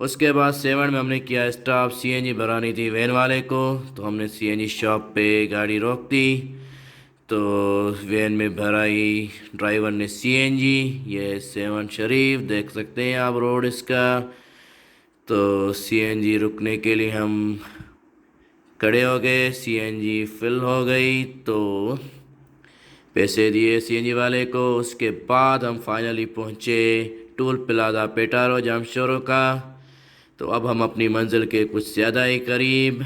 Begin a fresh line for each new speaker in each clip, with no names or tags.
اس کے بعد 7 میں ہم نے کیا اسٹاپ، سی این جی بھرانی تھی وین والے کو، تو ہم نے سی این جی شاپ پہ گاڑی روک دی، تو وین میں بھرائی ڈرائیور نے سی این جی۔ یہ 7 شریف دیکھ سکتے ہیں آپ روڈ اس کا۔ تو سی این جی رکنے کے لیے ہم کھڑے ہو گئے، سی این جی فل ہو گئی تو پیسے دیے سی این جی والے کو۔ اس کے بعد ہم فائنلی پہنچے ٹول پلازا پیٹارو جامشورو کا۔ تو اب ہم اپنی منزل کے کچھ زیادہ ہی قریب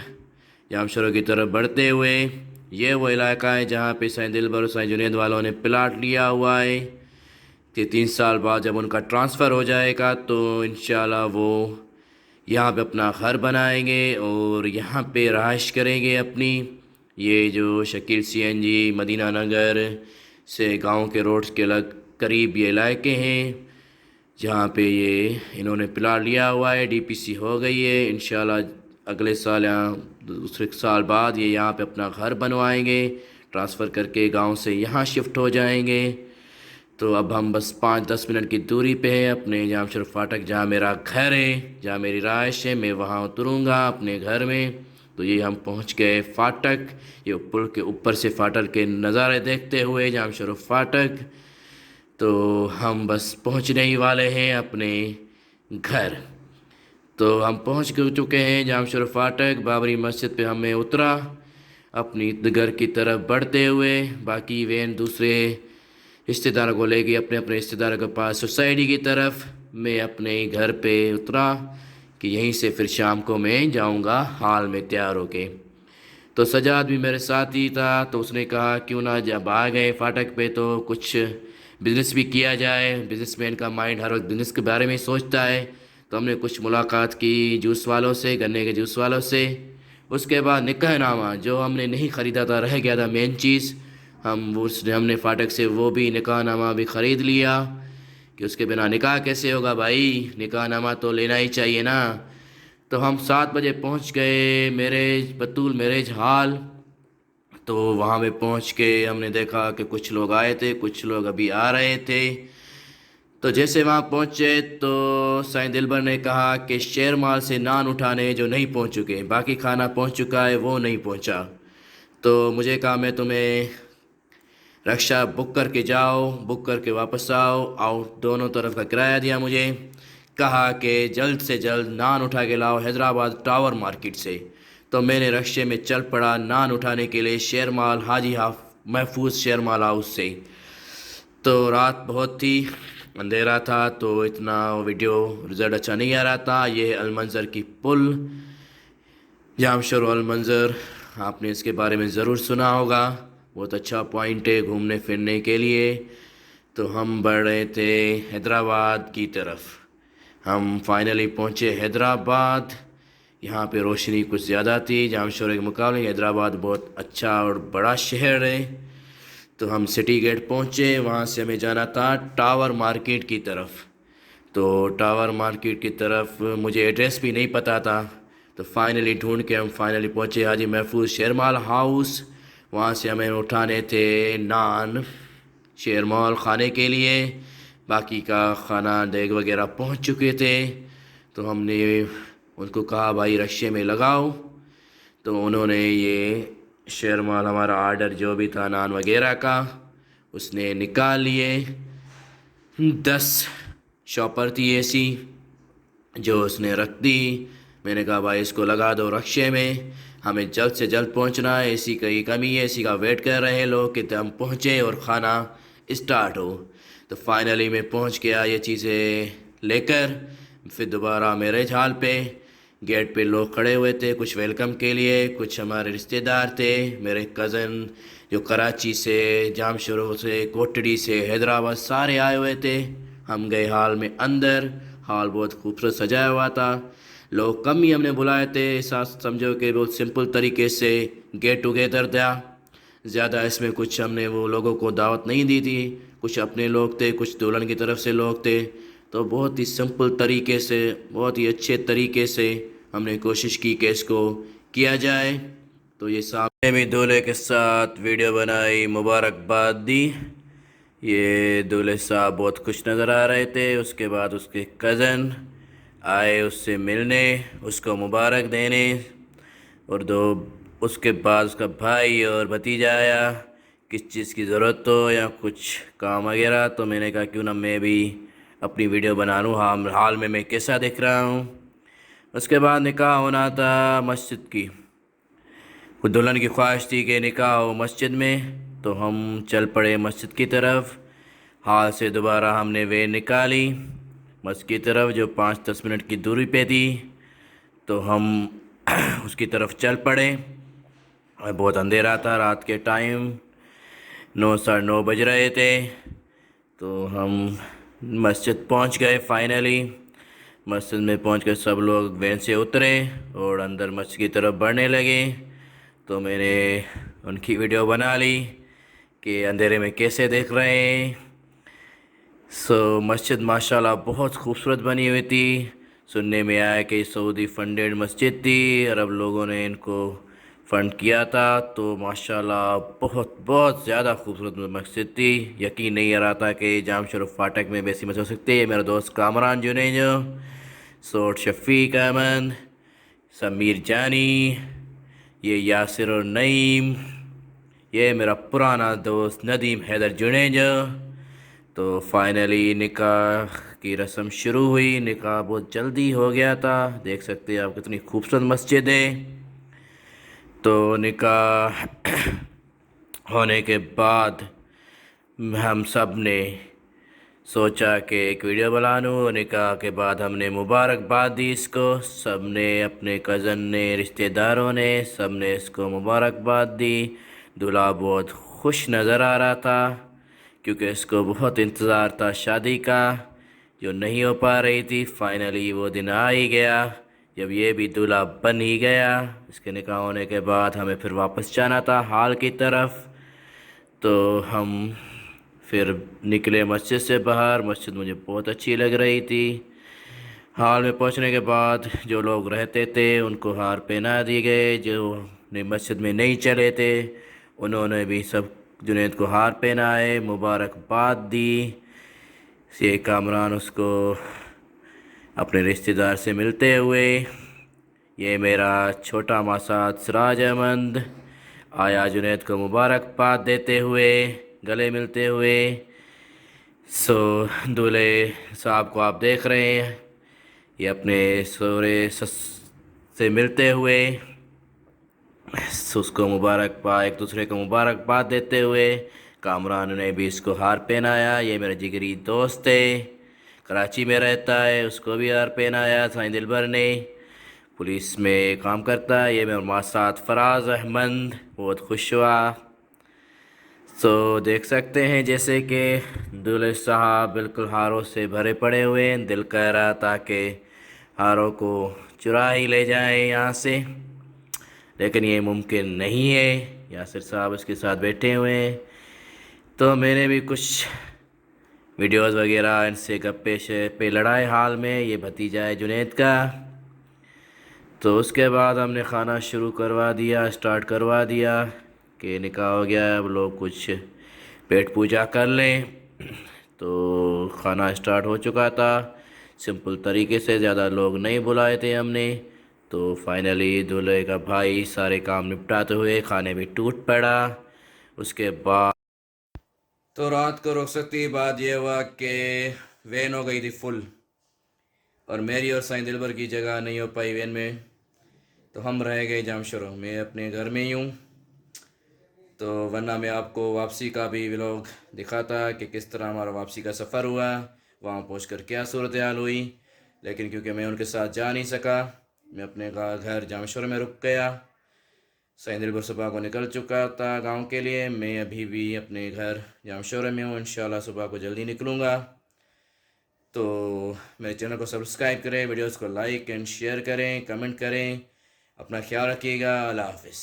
جامشورو کی طرف بڑھتے ہوئے، یہ وہ علاقہ ہے جہاں پہ سائیں دلبر اور سائیں جنید والوں نے پلاٹ لیا ہوا ہے کہ 3 سال بعد جب ان کا ٹرانسفر ہو جائے گا تو انشاءاللہ وہ یہاں پہ اپنا گھر بنائیں گے اور یہاں پہ رہائش کریں گے اپنی۔ یہ جو شکیل سی این جی مدینہ نگر سے گاؤں کے روڈ کے قریب یہ علاقے ہیں جہاں پہ یہ انہوں نے پلاٹ لیا ہوا ہے، ڈی پی سی ہو گئی ہے، انشاءاللہ اگلے سال یا دوسرے سال بعد یہ یہاں پہ اپنا گھر بنوائیں گے، ٹرانسفر کر کے گاؤں سے یہاں شفٹ ہو جائیں گے۔ تو اب ہم بس 5-10 منٹ کی دوری پہ ہیں اپنے جامشورو فاٹک، جہاں میرا گھر ہے، جہاں میری رہائش ہے، میں وہاں اتروں گا اپنے گھر میں۔ تو یہ ہم پہنچ گئے فاٹک، یہ پل کے اوپر سے فاٹک کے نظارے دیکھتے ہوئے جامشورو فاٹک۔ تو ہم بس پہنچنے ہی والے ہیں اپنے گھر۔ تو ہم پہنچ چکے ہیں جامشورو فاٹک، بابری مسجد پہ ہمیں اترا اپنی گھر کی طرف بڑھتے ہوئے۔ باقی وین دوسرے رشتہ داروں کو لے گئی اپنے رشتہ داروں کے پاس سوسائٹی کی طرف۔ میں اپنے گھر پہ اترا کہ یہیں سے پھر شام کو میں جاؤں گا ہال میں تیار ہو کے۔ تو سجاد بھی میرے ساتھ ہی تھا، تو اس نے کہا کیوں نہ جب آ گئے فاٹک پہ تو کچھ بزنس بھی کیا جائے، بزنس مین کا مائنڈ ہر وقت بزنس کے بارے میں سوچتا ہے۔ تو ہم نے کچھ ملاقات کی جوس والوں سے، گنے کے جوس والوں سے۔ اس کے بعد نکاح نامہ جو ہم نے نہیں خریدا تھا، رہ گیا تھا مین چیز، ہم نے فاٹک سے وہ بھی نکاح نامہ بھی خرید لیا کہ اس کے بنا نکاح کیسے ہوگا بھائی، نکاح نامہ تو لینا ہی چاہیے نا۔ تو ہم 7 بجے پہنچ گئے بطول میرج ہال۔ تو وہاں پہ پہنچ کے ہم نے دیکھا کہ کچھ لوگ آئے تھے، کچھ لوگ ابھی آ رہے تھے۔ تو جیسے وہاں پہنچے تو سائیں دلبر نے کہا کہ شیر مال سے نان اٹھانے جو نہیں پہنچ چکے، باقی کھانا پہنچ چکا ہے وہ نہیں پہنچا۔ تو مجھے کہا میں تمہیں رکشہ بک کر کے جاؤ، بک کر کے واپس آؤ، دونوں طرف کا کرایہ دیا مجھے، کہا کہ جلد سے جلد نان اٹھا کے لاؤ حیدرآباد ٹاور مارکیٹ سے۔ تو میں نے رکشے میں چل پڑا نان اٹھانے کے لیے شیر مال حاجی محفوظ شیر مال ہاؤس سے۔ تو رات بہت تھی، اندھیرا تھا، تو اتنا ویڈیو رزلٹ اچھا نہیں آ رہا تھا۔ یہ ہے المنظر کی پل، جامشورو المنظر، آپ نے اس کے بارے میں ضرور سنا ہوگا، بہت اچھا پوائنٹ ہے گھومنے پھرنے کے لیے۔ تو ہم بڑھ رہے تھے حیدرآباد کی طرف، ہم فائنلی پہنچے حیدرآباد۔ یہاں پہ روشنی کچھ زیادہ تھی جامشورو کے مقابلے، حیدرآباد بہت اچھا اور بڑا شہر ہے۔ تو ہم سٹی گیٹ پہنچے، وہاں سے ہمیں جانا تھا ٹاور مارکیٹ کی طرف۔ تو ٹاور مارکیٹ کی طرف مجھے ایڈریس بھی نہیں پتہ تھا، تو فائنلی ڈھونڈ کے ہم پہنچے حاجی محفوظ شیر مال ہاؤس۔ وہاں سے ہمیں اٹھانے تھے نان شیر مال کھانے کے لیے، باقی کا کھانا دیگ وغیرہ پہنچ چکے تھے۔ تو ہم نے ان کو کہا بھائی رکشے میں لگاؤ، تو انہوں نے یہ شیر مال ہمارا آرڈر جو بھی تھا نان وغیرہ کا اس نے نکال لیے۔ 10 شاپر تھی ایسی جو اس نے رکھ دی۔ میں نے کہا بھائی اس کو لگا دو رکشے میں، ہمیں جلد سے جلد پہنچنا ہے، اسی کا یہ کمی ہے، اسی کا ویٹ کر رہے ہیں لوگ کہ ہم پہنچے اور کھانا اسٹارٹ ہو۔ تو فائنلی میں پہنچ گیا یہ چیزیں لے کر، پھر دوبارہ میرج ہال پہ گیٹ پہ لوگ کھڑے ہوئے تھے، کچھ ویلکم کے لیے، کچھ ہمارے رشتہ دار تھے، میرے کزن جو کراچی سے، جامشورو سے، کوٹڑی سے، حیدرآباد سارے آئے ہوئے تھے۔ ہم گئے ہال میں اندر، ہال بہت خوبصورت سجایا ہوا تھا، لوگ کم ہی ہم نے بلائے تھے، سمجھو کہ بہت سمپل طریقے سے گیٹ ٹوگیدر تھا، زیادہ اس میں کچھ ہم نے وہ لوگوں کو دعوت نہیں دی تھی، کچھ اپنے لوگ تھے، کچھ دلہن کی طرف سے لوگ تھے۔ تو بہت ہی سمپل طریقے سے، بہت ہی اچھے طریقے سے ہم نے کوشش کی کہ اس کو کیا جائے۔ تو یہ سامنے میں دولہے کے ساتھ ویڈیو بنائی، مبارکباد دی۔ یہ دولہے صاحب بہت خوش نظر آ رہے تھے۔ اس کے بعد اس کے کزن آئے اس سے ملنے، اس کو مبارک دینے، اور اس کے بعد اس کا بھائی اور بھتیجا آیا کس چیز کی ضرورت ہو یا کچھ کام وغیرہ، تو میں نے کہا کیوں نہ میں بھی اپنی ویڈیو بنا لوں حال میں کیسا دکھ رہا ہوں۔ اس کے بعد نکاح ہونا تھا مسجد کی، دلہن کی خواہش تھی کہ نکاح ہو مسجد میں، تو ہم چل پڑے مسجد کی طرف۔ ہال سے دوبارہ ہم نے وین نکالی مسجد کی طرف جو 5-10 منٹ کی دوری پہ تھی، تو ہم اس کی طرف چل پڑے۔ بہت اندھیرا تھا، رات کے ٹائم 9-9:30 بج رہے تھے، تو ہم مسجد پہنچ گئے فائنلی۔ مسجد میں پہنچ کر سب لوگ وین سے اترے اور اندر مسجد کی طرف بڑھنے لگے، تو میں نے ان کی ویڈیو بنا لی کہ اندھیرے میں کیسے دیکھ رہے ہیں۔ مسجد ماشاءاللہ بہت خوبصورت بنی ہوئی تھی۔ سننے میں آیا کہ سعودی فنڈڈ مسجد تھی، عرب لوگوں نے ان کو فنڈ کیا تھا، تو ماشاءاللہ بہت زیادہ خوبصورت مسجد تھی۔ یقین نہیں آ رہا تھا کہ جام شروف فاٹک میں ویسی مسجد ہو سکتی ہے۔ میرا دوست کامران جنیجو، سوٹ شفیق احمد، سمیر جانی، یہ یاسر اور نعیم، یہ میرا پرانا دوست ندیم حیدر جنیجو۔ تو فائنلی نکاح کی رسم شروع ہوئی۔ نکاح بہت جلدی ہو گیا تھا، دیکھ سکتے ہیں آپ کتنی خوبصورت مسجد ہے۔ تو نکاح ہونے کے بعد ہم سب نے سوچا کہ ایک ویڈیو بنا لوں۔ نکاح کے بعد ہم نے مبارکباد دی اس کو، سب نے، اپنے کزن نے، رشتہ داروں نے، سب نے اس کو مبارکباد دی۔ دلہا بہت خوش نظر آ رہا تھا کیونکہ اس کو بہت انتظار تھا شادی کا، جو نہیں ہو پا رہی تھی۔ فائنلی وہ دن آ ہی گیا جب یہ بھی دلہا بن ہی گیا۔ اس کے نکاح ہونے کے بعد ہمیں پھر واپس جانا تھا ہال کی طرف، تو ہم پھر نکلے مسجد سے باہر۔ مسجد مجھے بہت اچھی لگ رہی تھی۔ ہال میں پہنچنے کے بعد جو لوگ رہتے تھے ان کو ہار پہنا دیے گئے، جو مسجد میں نہیں چلے تھے انہوں نے بھی سب جنید کو ہار پہنائے، مبارکباد دی۔ یہ کامران اس کو اپنے رشتہ دار سے ملتے ہوئے، یہ میرا چھوٹا ماساد سراج احمد آیا جنید کو مبارکباد دیتے ہوئے، گلے ملتے ہوئے۔ دولہے صاحب کو آپ دیکھ رہے ہیں، یہ اپنے سورے سس سے ملتے ہوئے اس کو مبارکباد، ایک دوسرے کو مبارکباد دیتے ہوئے۔ کامران نے بھی اس کو ہار پہنایا، یہ میرا جگری دوست ہے، کراچی میں رہتا ہے، اس کو بھی ہار پہنایا سائیں دلبر نے، پولیس میں کام کرتا ہے۔ یہ میرا ماساد فراز احمد بہت خوش ہوا۔ دیکھ سکتے ہیں جیسے کہ دولہے صاحب بالکل ہاروں سے بھرے پڑے ہوئے ہیں، دل کہہ رہا تھا کہ ہاروں کو چرا ہی لے جائیں یہاں سے، لیکن یہ ممکن نہیں ہے۔ یاسر صاحب اس کے ساتھ بیٹھے ہوئے ہیں، تو میں نے بھی کچھ ویڈیوز وغیرہ ان سے گپے شپے لڑائے حال میں۔ یہ بھتیجا ہے جنید کا۔ تو اس کے بعد ہم نے کھانا اسٹارٹ کروا دیا کہ نکاح ہو گیا، اب لوگ کچھ پیٹ پوجا کر لیں۔ تو کھانا اسٹارٹ ہو چکا تھا، سمپل طریقے سے، زیادہ لوگ نہیں بلائے تھے ہم نے۔ تو فائنلی دولہے کا بھائی سارے کام نپٹاتے ہوئے کھانے میں ٹوٹ پڑا۔ اس کے بعد تو رات کو رخصتی بعد یہ ہوا کہ وین ہو گئی تھی فل، اور میری اور سائیں دلبر کی جگہ نہیں ہو پائی وین میں، تو ہم رہ گئے جام شروع میں، اپنے گھر میں ہی ہوں۔ تو ورنہ میں آپ کو واپسی کا بھی ولاگ دکھاتا کہ کس طرح ہمارا واپسی کا سفر ہوا، وہاں پہنچ کر کیا صورتحال ہوئی، لیکن کیونکہ میں ان کے ساتھ جا نہیں سکا، میں اپنے گھر جامشور میں رک گیا۔ سائیں دلبر صبح کو نکل چکا تھا گاؤں کے لیے، میں ابھی بھی اپنے گھر جامشور میں ہوں، انشاءاللہ صبح کو جلدی نکلوں گا۔ تو میرے چینل کو سبسکرائب کریں، ویڈیوز کو لائک اینڈ شیئر کریں، کمنٹ کریں، اپنا خیال رکھیے گا۔ اللہ حافظ۔